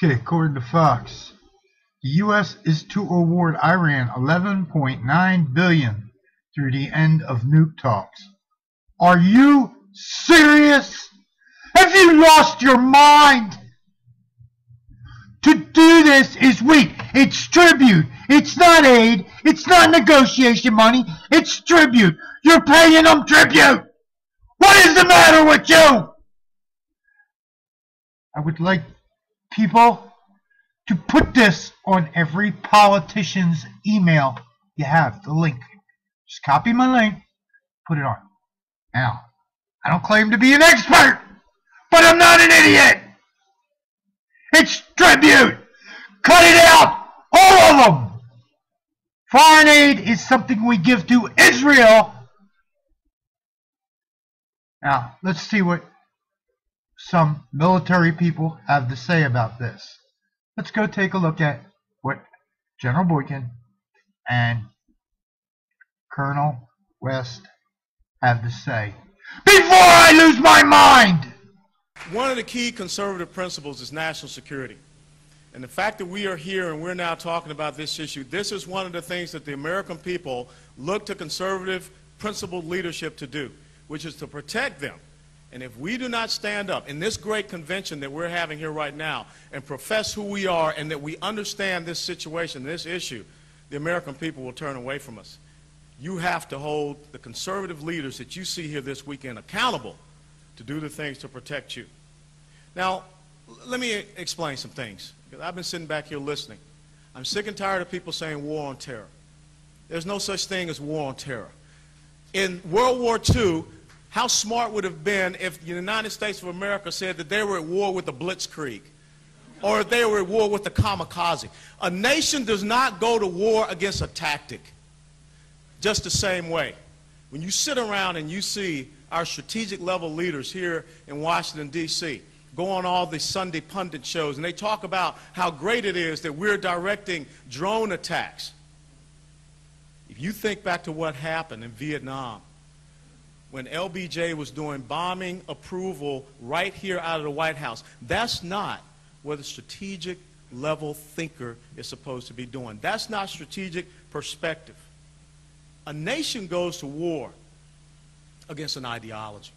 Okay, according to Fox, the U.S. is to award Iran $11.9 billion through the end of nuke talks. Are you serious? Have you lost your mind? To do this is weak. It's tribute. It's not aid. It's not negotiation money. It's tribute. You're paying them tribute. What is the matter with you? I would like people to put this on every politician's email you have, the link. Just copy my link, put it on. Now, I don't claim to be an expert, but I'm not an idiot. It's tribute. Cut it out, all of them. Foreign aid is something we give to Israel. Now, let's see what some military people have to say about this. Let's go take a look at what General Boykin and Colonel West have to say before I lose my mind. One of the key conservative principles is national security. And the fact that we are here and we're now talking about this issue, this is one of the things that the American people look to conservative principled leadership to do, which is to protect them. And if we do not stand up in this great convention that we're having here right now and profess who we are and that we understand this situation, this issue, the American people will turn away from us. You have to hold the conservative leaders that you see here this weekend accountable to do the things to protect you. Now, let me explain some things, because I've been sitting back here listening. I'm sick and tired of people saying war on terror. There's no such thing as war on terror. In World War II, how smart would it have been if the United States of America said that they were at war with the Blitzkrieg, or if they were at war with the kamikaze? A nation does not go to war against a tactic. Just the same way. When you sit around and you see our strategic level leaders here in Washington, D.C., go on all these Sunday pundit shows, and they talk about how great it is that we're directing drone attacks. If you think back to what happened in Vietnam, when LBJ was doing bombing approval right here out of the White House, that's not what a strategic level thinker is supposed to be doing. That's not strategic perspective. A nation goes to war against an ideology.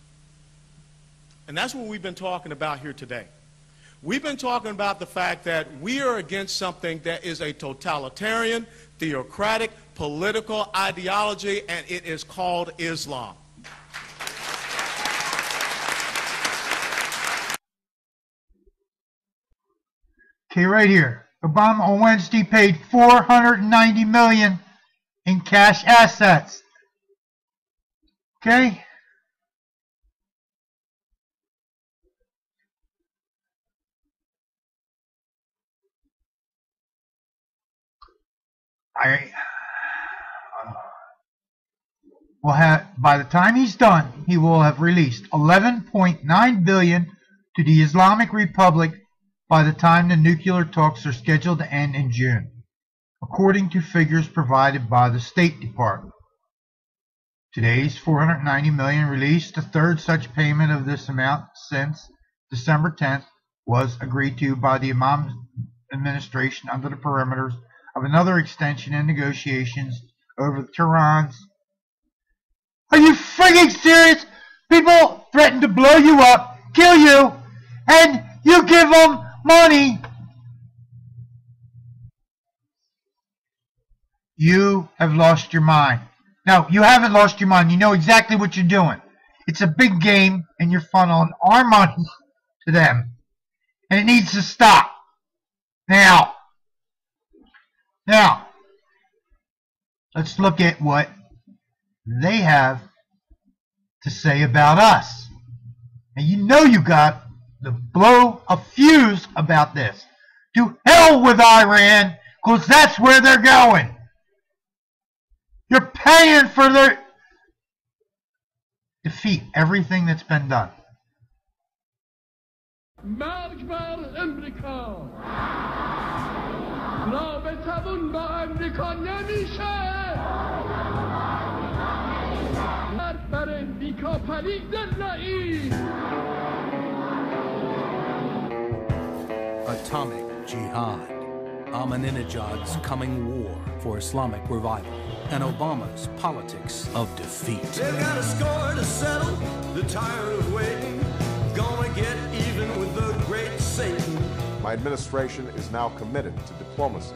And that's what we've been talking about here today. We've been talking about the fact that we are against something that is a totalitarian, theocratic, political ideology, and it is called Islam. Okay, right here. Obama on Wednesday paid $490 million in cash assets. Okay? Will have, by the time he's done, he will have released $11.9 billion to the Islamic Republic by the time the nuclear talks are scheduled to end in June, according to figures provided by the State Department. Today's $490 million release, the third such payment of this amount since December 10th, was agreed to by the Imam administration under the perimeters of another extension in negotiations over Tehran's. Are you frigging serious? People threaten to blow you up, kill you, and you give them money. You have lost your mind. No, you haven't lost your mind. You know exactly what you're doing. It's a big game, and you're funneling our money to them. And it needs to stop. Now, let's look at what they have to say about us. And you know you got to blow a fuse about this. To hell with Iran, because that's where they're going. You're paying for their defeat, everything that's been done. مرگ بر امریکا رابطمون با امریکا نمیشه مرگ بر امریکا پرید نایی Atomic Jihad, Ahmadinejad's coming war for Islamic revival, and Obama's politics of defeat. They've got a score to settle, they're tired of waiting, gonna get even with the great Satan. My administration is now committed to diplomacy.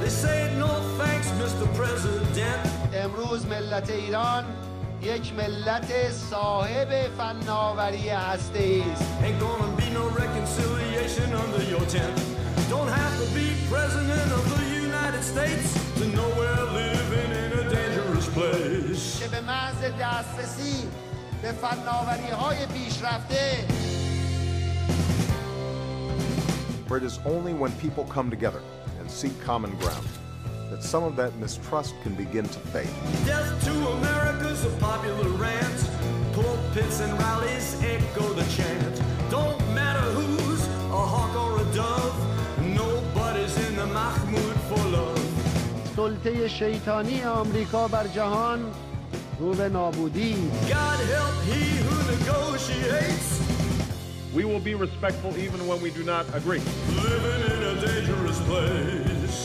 They say no thanks, Mr. President. امروز ملت ایران یک ملت صاحب فناوری هسته‌ای است. Ain't gonna be no reconciliation under your tent. Don't have to be president of the United States to know we're living in a dangerous place. که به محض دسترسی به فناوری‌های پیشرفته. For it is only when people come together and seek common ground that some of that mistrust can begin to fade. Death to America's a popular rant. Pulpits and rallies echo the chant. Don't matter who's a hawk or a dove. Nobody's in the Mahmoud for love. سلطه شیطانی آمریکا بر جهان رو به نابودی. God help he who negotiates. We will be respectful even when we do not agree. Living in a dangerous place.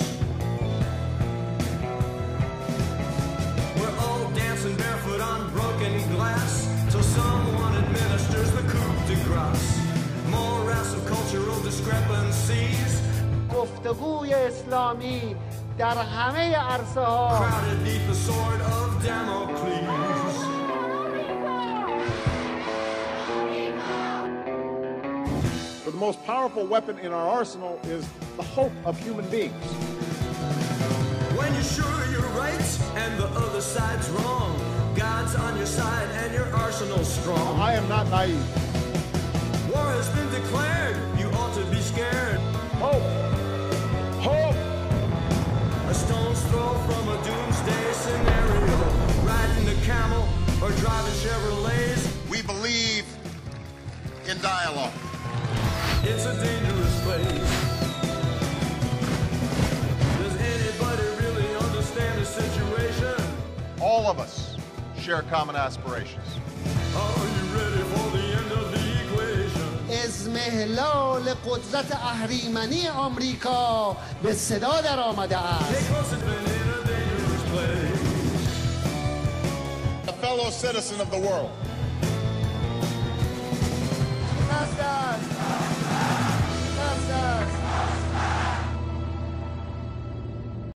We're all dancing barefoot on broken glass till someone administers the coup de grace. Morass of cultural discrepancies. گفتگوی اسلامی در همه عرصه ها. Crowded beneath the sword of Damocles. But the most powerful weapon in our arsenal is the hope of human beings. When you're sure you're right and the other side's wrong, God's on your side and your arsenal's strong. I am not naive. War has been declared, you ought to be scared. Hope! Hope! A stone's throw from a doomsday scenario. Riding a camel or driving Chevrolets. We believe in dialogue. It's a dangerous place. Does anybody really understand the situation? All of us share common aspirations. Are you ready for the end of the equation? اضمحلال قدرت اهریمنی آمریکا به صدا در آمده است. Because it's been in a dangerous place. A fellow citizen of the world.